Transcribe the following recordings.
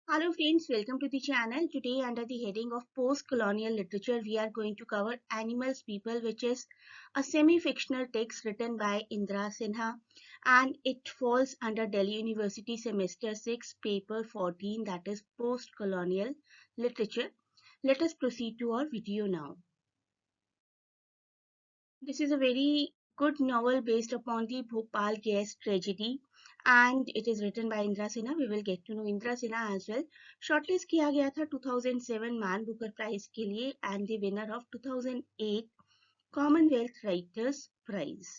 Hello friends, welcome to the channel. Today under the heading of post-colonial literature, we are going to cover Animals People, which is a semi-fictional text written by Indra Sinha, and it falls under Delhi University Semester 6, Paper 14, that is post-colonial literature. Let us proceed to our video now. This is a very good novel based upon the Bhopal gas tragedy and it is written by Indra Sinha. We will get to know Indra Sinha as well. Shortlist किया गया था 2007 Man Booker Prize के लिए and the winner of 2008 Commonwealth Writers Prize.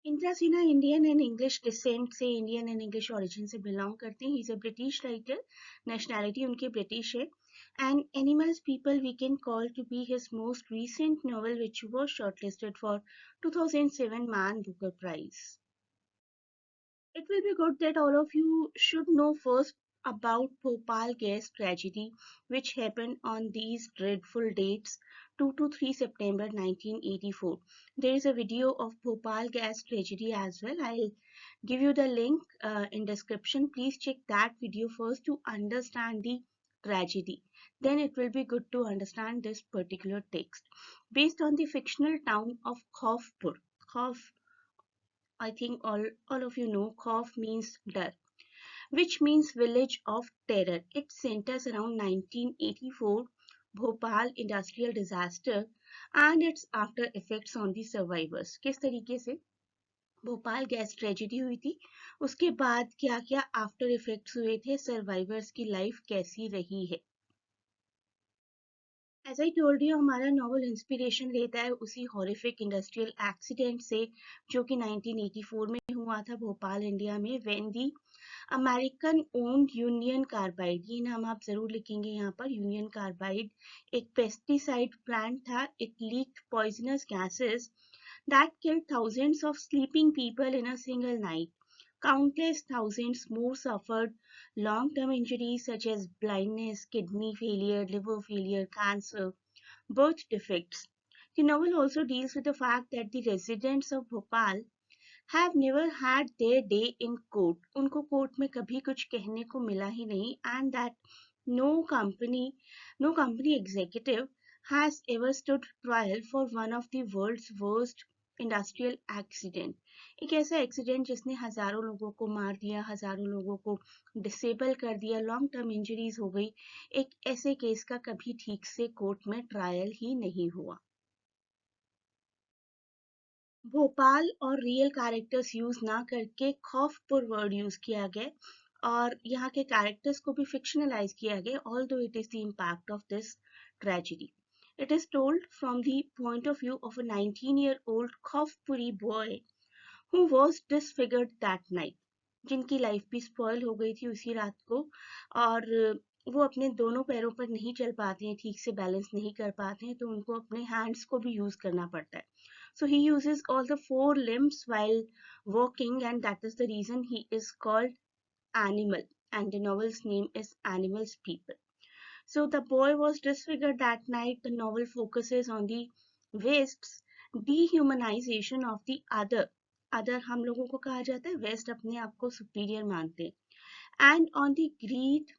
Indra Sinha Indian and English descent से Indian and English origin से belong करते हैं. He is a British writer, nationality उनकी ब्रिटिश है. And animals people we can call to be his most recent novel which was shortlisted for 2007 Man Booker Prize. It will be good that all of you should know first about Bhopal gas tragedy, which happened on these dreadful dates 2 to 3 September 1984. There is a video of Bhopal gas tragedy as well. I'll give you the link in description. Please check that video first to understand the tragedy. Then it will be good to understand this particular text. Based on the fictional town of Khaufpur. I think all of you know Khauf means dar, which means village of terror. It centers around 1984 Bhopal industrial disaster and its after effects on the survivors. किस तरीके से Bhopal gas tragedy हुई थी, उसके बाद क्या क्या after effects हुए थे, सर्वाइवर्स की लाइफ कैसी रही है. एज आई टोल्ड यू, हमारा नॉवल इंस्पिरेशन लेता है उसी हॉरिफिक इंडस्ट्रियल एक्सीडेंट से जो कि 1984 में हुआ था भोपाल इंडिया में, when the American owned union carbide, ये नाम आप जरूर लिखेंगे यहाँ पर, यूनियन कार्बाइड एक पेस्टिसाइड प्लांट था. It leaked poisonous gases that killed thousands of sleeping people in a single night. Countless thousands more suffered long-term injuries such as blindness, kidney failure, liver failure, cancer, birth defects. The novel also deals with the fact that the residents of Bhopal have never had their day in court. उनको court में कभी कुछ कहने को मिला ही नहीं, and that no company executive has ever stood trial for one of the world's worst industrial accident. एक ऐसा एक्सीडेंट जिसने हजारों लोगों को मार दिया, हजारों लोगों को डिसेबल कर दिया, लॉन्ग टर्म इंजरीज हो गई. एक ऐसे केस का कभी ठीक से कोर्ट में ट्रायल ही नहीं हुआ. भोपाल और रियल कैरेक्टर्स यूज ना करके खौफपुर वर्ड यूज किया गया और यहाँ के कैरेक्टर्स को भी फिक्शनलाइज किया गया, although it is the impact of this tragedy. It is told from the point of view of a 19-year-old Khaufpuri boy who was disfigured that night, जिनकी लाइफ भी स्पॉइल हो गई थी उसी रात को और वो अपने दोनों पैरों पर नहीं चल पाते हैं, ठीक से बैलेंस नहीं कर पाते हैं, तो उनको अपने हैंड्स को भी यूज करना पड़ता है. So he uses all the 4 limbs while walking and that is the reason he is called Animal and the novel's name is Animals People. So the boy was disfigured that night. The novel focuses on the West's dehumanization of the other. Other हम लोगों को कहा जाता है, West अपने आप को superior मानते हैं. And on the greed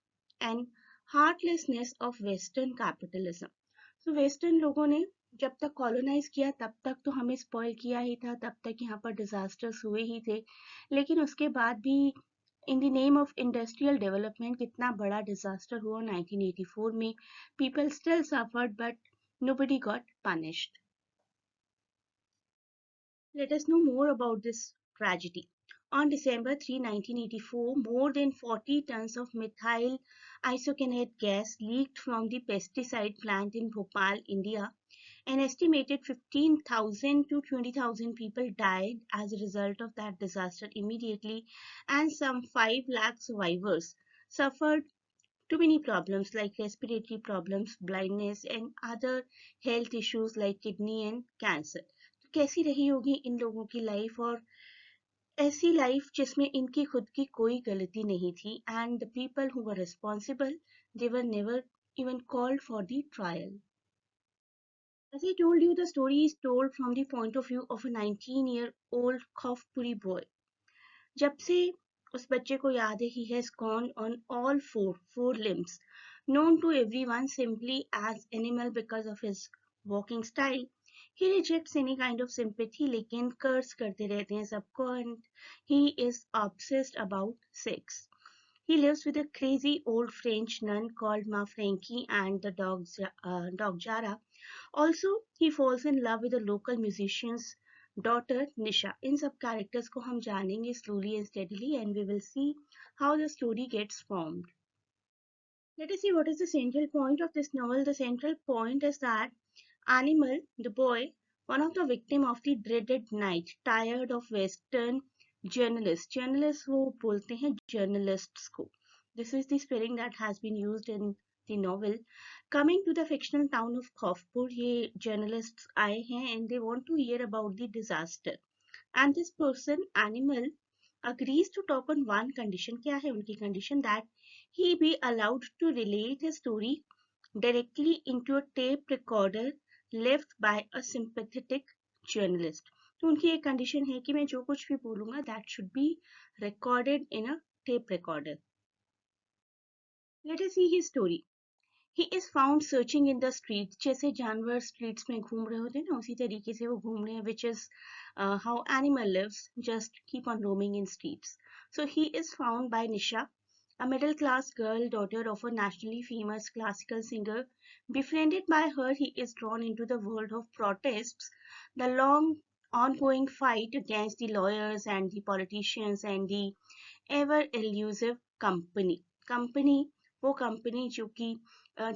and heartlessness of Western capitalism. So Western लोगों ने जब तक कॉलोनाइज किया तब तक तो हमें स्पॉइल किया ही था, तब तक यहाँ पर डिजास्टर्स हुए ही थे, लेकिन उसके बाद भी in the name of industrial development कितना बड़ा डिजास्टर हुआ 1984 में. People still suffered but nobody got punished. Let us know more about this tragedy. On December 3, 1984, more than 40 tons of methyl isocyanate gas leaked from the pesticide plant in Bhopal, India. An estimated 15,000 to 20,000 people died as a result of that disaster immediately, and some 5 lakh survivors suffered too many problems like respiratory problems, blindness, and other health issues like kidney and cancer. तो कैसी रही होगी इन लोगों की life, और ऐसी life जिसमें इनकी खुद की कोई गलती नहीं थी, and the people who were responsible, they were never even called for the trial. As I told you, the story is told from the point of view of a 19-year-old Khaufpuri boy. जब से उस बच्चे को याद है he has gone on all four limbs, known to everyone simply as animal because of his walking style. He rejects any kind of sympathy लेकिन कर्स करते रहते हैं सबको, and he is obsessed about sex. He lives with a crazy old French nun called Ma Frankie and the dog Jara. Also, he falls in love with the local musician's daughter Nisha. इन सब characters को हम जानेंगे slowly and steadily, and we will see how the story gets formed. Let us see what is the central point of this novel. The central point is that Animal, the boy, one of the victims of the dreaded night, tired of Western journalists. Journalists वो बोलते हैं journalists को. This is the spelling that has been used in the novel. Coming to the fictional town of Khofpur, ये journalists आए हैं and they want to hear about the disaster. And this person, Animal, agrees to talk on one condition. क्या है उनकी condition? That he be allowed to relate his story directly into a tape recorder left by a sympathetic journalist. तो उनकी एक condition है कि मैं जो कुछ भी बोलूंगा that should be recorded in a tape recorder. Let us see his story. He is found searching in the streets. जैसे जानवर streets में घूम रहे होते हैं ना, उसी तरीके से वो घूम रहे हैं, which is how animal lives, just keep on roaming in streets. So he is found by Nisha, a middle-class girl, daughter of a nationally famous classical singer. Befriended by her, he is drawn into the world of protests, the long ongoing fight against the lawyers and the politicians and the ever-elusive company. Company, वो company जो कि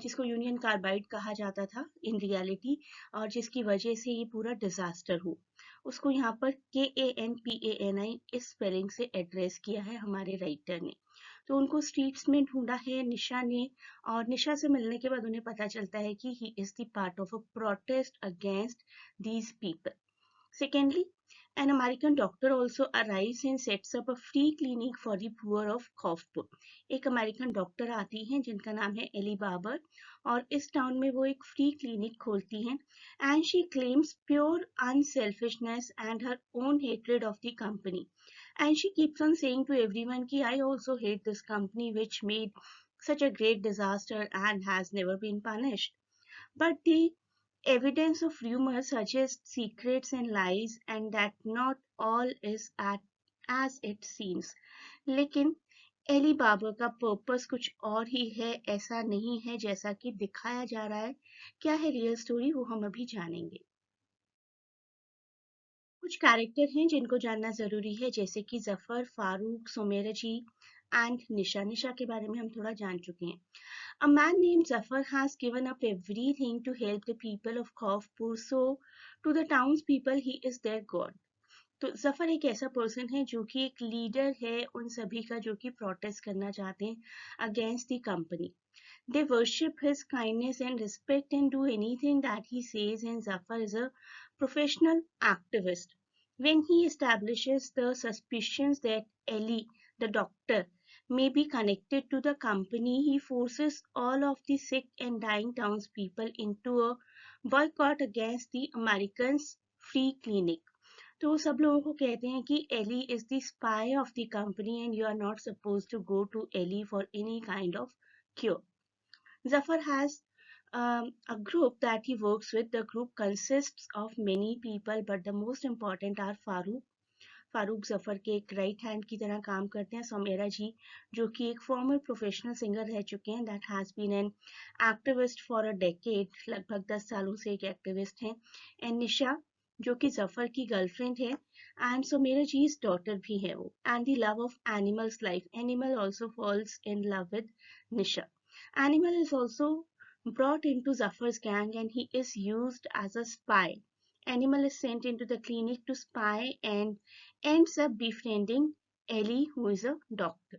जिसको union carbide कहा जाता था in reality, और जिसकी वजह से ये पूरा डिजास्टर हो, उसको यहाँ पर KANPANI इस स्पेलिंग से एड्रेस किया है हमारे राइटर ने. तो उनको स्ट्रीट्स में ढूंढा है निशा ने, और निशा से मिलने के बाद उन्हें पता चलता है कि he is the part of a protest against these people. Secondly, an American doctor also arrives and sets up a free clinic for the poor of Khofpur. एक अमेरिकन डॉक्टर आती हैं जिनका नाम है एली बाबर, और इस टाउन में वो एक फ्री क्लिनिक खोलती हैं. And she claims pure unselfishness and her own hatred of the company. And she keeps on saying to everyone कि I also hate this company which made such a great disaster and has never been punished. But the evidence of rumor suggests secrets and lies and that not all is as it seems. लेकिन Eli Babar का purpose कुछ और ही है, ऐसा नहीं है जैसा कि दिखाया जा रहा है. क्या है रियल स्टोरी वो हम अभी जानेंगे. कुछ कैरेक्टर हैं जिनको जानना जरूरी है, जैसे कि जफर, फारूक, सुमेरा जी एंड निशा. निशा के बारे में हम थोड़ा जान चुके हैं. A man named Zafar has given up everything to help the people of Khofpur, so to the townspeople he is their god. तो जफर एक ऐसा पर्सन है जो कि एक लीडर है उन सभी का जो कि प्रोटेस्ट करना चाहते हैं against the company. They worship his kindness and respect and do anything that he says, and Zafar is a professional activist. When he establishes the suspicions that Ellie, the doctor, may be connected to the company, he forces all of the sick and dying townspeople into a boycott against the Americans' free clinic. तो सब लोगों को कहते हैं कि Ellie is the spy of the company and you are not supposed to go to Ellie for any kind of cure. Zafar has a group that he works with. The group consists of many people, but the most important are Farooq. Farooq Zafar के एक right hand की तरह काम करते हैं. सोमेरा जी जो कि एक फॉर्मर प्रोफेशनल सिंगर रह चुके हैं, that has been an activist for a decade, लगभग 10 सालों से एक एक्टिविस्ट हैं. एंड निशा जो कि जफर की गर्लफ्रेंड है, एंड सोमेरा जी इज डॉटर भी है वो. And the love of animals life, animal also falls in love with Nisha. Animal is also brought into Zafar's gang and he is used as a spy. Animal is sent into the clinic to spy and ends up befriending Ellie, who is a doctor.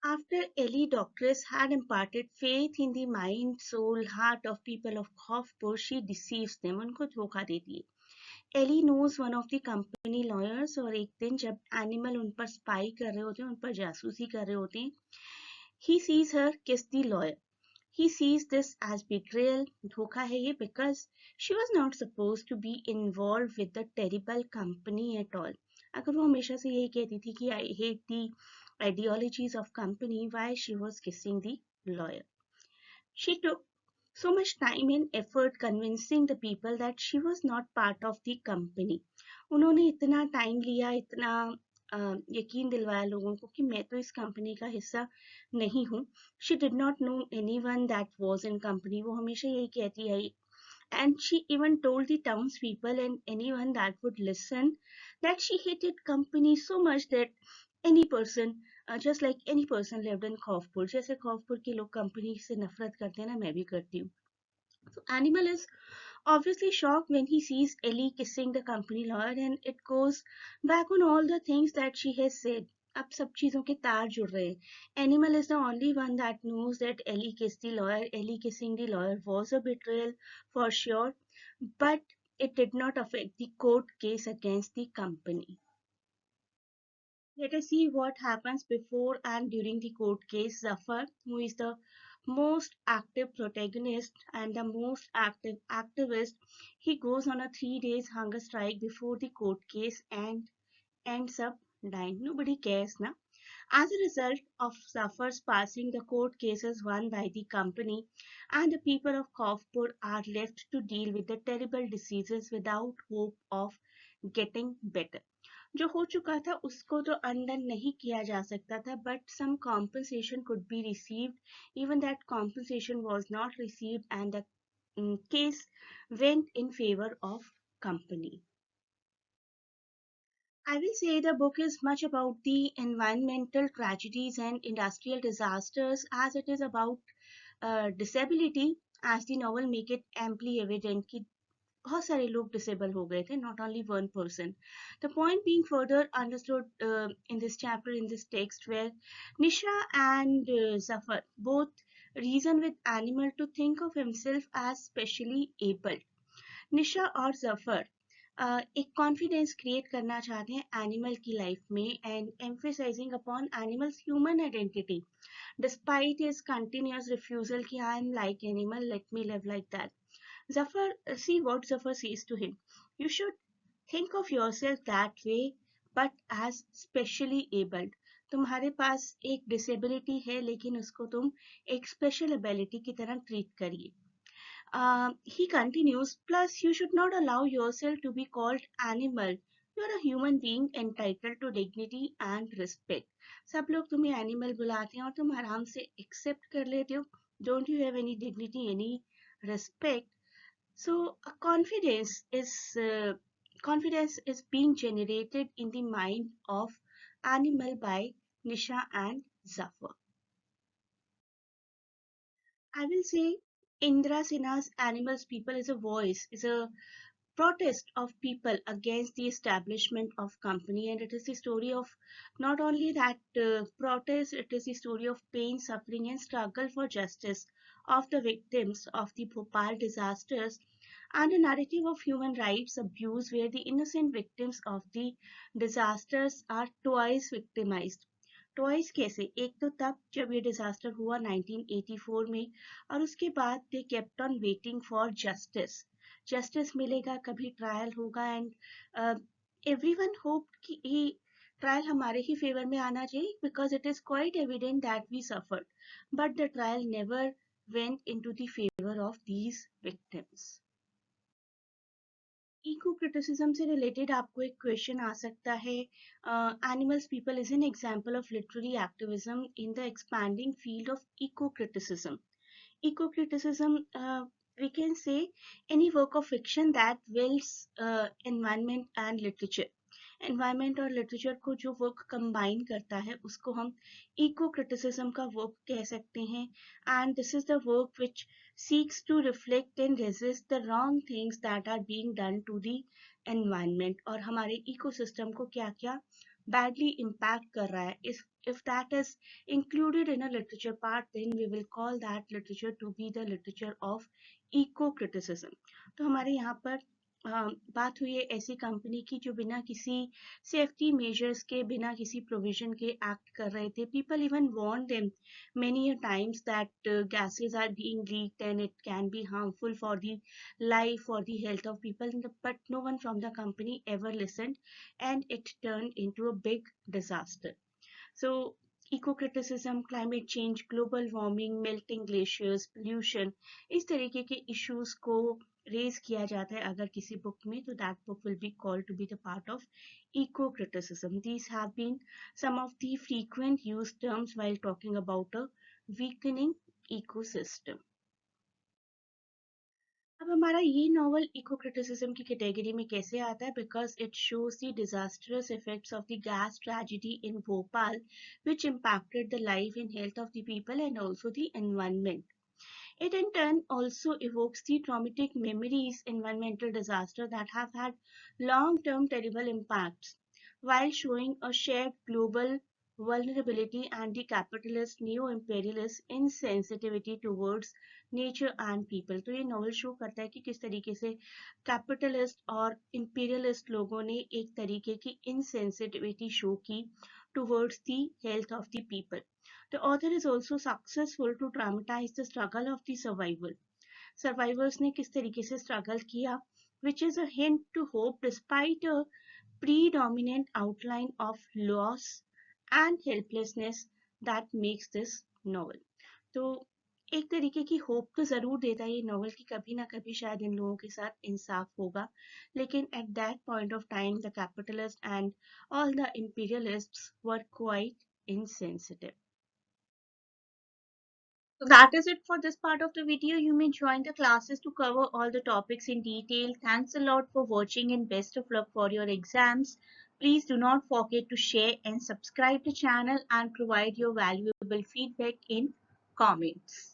After Ellie doctress had imparted faith in the mind, soul, heart of people of Khofpur, she deceives them. उनको धोखा देती है. Ellie knows one of the company lawyers, और एक दिन जब animal उन पर स्पाई कर रहे होते हैं, उन पर जासूसी कर रहे होते हैं, he sees her kiss the lawyer. He sees this as betrayal, धोखा है ये, because she was not supposed to be involved with the terrible company at all. अगर वो हमेशा से यही कहती थी कि I hate the ideologies of company, why she was kissing the lawyer. She took so much time and effort convincing the people that she was not part of the company. उन्होंने इतना टाइम लिया, इतना यकीन दिलवाया लोगों को कि मैं तो इस कंपनी का हिस्सा नहीं हूँ. She did not know anyone that was in company. वो हमेशा यही कहती आई. And she even told the townspeople and anyone that would listen that she hated company so much that any person, just like any person lived in खौफपुर, जैसे खौफपुर के लोग company से नफरत करते हैं ना, मैं भी करती हूँ. So Animal is obviously shocked when he sees Ellie kissing the company lawyer, and it goes back on all the things that she has said. अब सब चीजों के तार जुड़ रहे हैं. Animal is the only one that knows that Ellie kissed the lawyer. Ellie kissing the lawyer was a betrayal for sure, but it did not affect the court case against the company. Let us see what happens before and during the court case. Zafar, who is the most active protagonist and the most active activist, he goes on a 3 days hunger strike before the court case and ends up dying. Nobody cares now. As a result of Zafar's passing, the court case is won by the company, and the people of Kaufpur are left to deal with the terrible diseases without hope of getting better. जो हो चुका था उसको तो undone नहीं किया जा सकता था, but some compensation could be received. Even that compensation was not received, and the case went in favor of company. I will say the book is much about the environmental tragedies and industrial disasters as it is about disability, as the novel make it amply evident कि बहुत सारे लोग disable हो गए थे, not only one person. The point being further understood in this chapter, in this text, where Nisha and Zafar both reason with Animal to think of himself as specially able. निशा और जफर एक confidence create करना चाहते हैं animal की life में and emphasising upon animals human identity despite his continuous refusal कि I am like animal, let me live like that. Zafar, see what Zafar says to him. You should think of yourself that way, but as specially abled. तुम्हारे पास एक disability है लेकिन उसको तुम एक special ability की तरह ट्रीट करिए. He continues, plus you should not allow yourself to be called animal. You are a human being entitled to dignity and respect. सब लोग तुम्हें animal बुलाते हैं और तुम आराम से accept कर लेते हो. Don't you have any dignity, any respect? So confidence is being generated in the mind of animal by Nisha and Zafar. I will say Indra Sinha's Animals People is a voice, is a protest of people against the establishment of company, and it is the story of not only that protest, it is the story of pain, suffering and struggle for justice of the victims of the Bhopal disasters, and a narrative of human rights abuse where the innocent victims of the disasters are twice victimized. Twice कैसे? एक तो तब जब ये disaster हुआ 1984 में, और उसके बाद they kept on waiting for justice. Justice मिलेगा, कभी ट्रायल होगा, एंड एवरीवन होप कि ये ट्रायल हमारे ही फेवर में आना चाहिए because it is quite evident that we suffered, but the trial never went into the favor of these victims. Eco criticism से रिलेटेड आपको एक क्वेश्चन आ सकता है. Animals people is an example of literary activism in the expanding field of eco criticism. Eco criticism, we can say any work of fiction that builds environment and literature. Environment और literature को जो work combine करता है उसको हम eco criticism का work कह सकते हैं. And this is the work which seeks to reflect and resist the wrong things that are being done to the environment और हमारे ecosystem को क्या क्या badly impact कर रहा है. If that is included in a literature part, then we will call that literature to be the literature of eco criticism. तो हमारे यहाँ पर बात हुई है ऐसी कंपनी की जो बिना किसी सेफ्टी मेजर्स के, बिना किसी प्रोविजन के एक्ट कर रहे थे. People even warned them many a times that gases are being leaked and it can be harmful for the life or the health of people, but no one from the company ever listened, and it turned into a big disaster. So, eco-criticism, climate change, global warming, melting glaciers, pollution, इस तरीके के issues को raise किया जाता है अगर किसी book में, तो that book will be called to be the part of eco-criticism. These have been some of the frequent used terms while talking about a weakening ecosystem. अब हमारा ये नॉवल इको क्रिटिसिज्म की कैटेगरी में कैसे आता है? Because it shows the disastrous effects of the gas tragedy in Bhopal which impacted the life and health of the people and also the environment. It in turn also evokes the traumatic memories environmental disaster that have had long-term terrible impacts, while showing a shared global vulnerability and the capitalist neo-imperialist insensitivity towards nature and people. तो ये novel show करता है कि किस तरीके से capitalist और imperialist लोगों ने एक तरीके की इनसेंसिटिविटी शो की towards the health of the people. The author is also successful to dramatise the struggle of the survival. Survivors ने किस तरीके से स्ट्रगल किया, which is a hint to hope despite a predominant outline of loss and helplessness that makes this novel. तो एक तरीके की hope तो जरूर देता है ये नॉवल कि कभी ना कभी शायद इन लोगों के साथ इंसाफ होगा, लेकिन at that point of time the capitalist and all the imperialists were quite insensitive. So that is it for this part of the video. You may join the classes to cover all the topics in detail. Thanks a lot for watching and best of luck for your exams. Please do not forget to share and subscribe the channel and provide your valuable feedback in comments.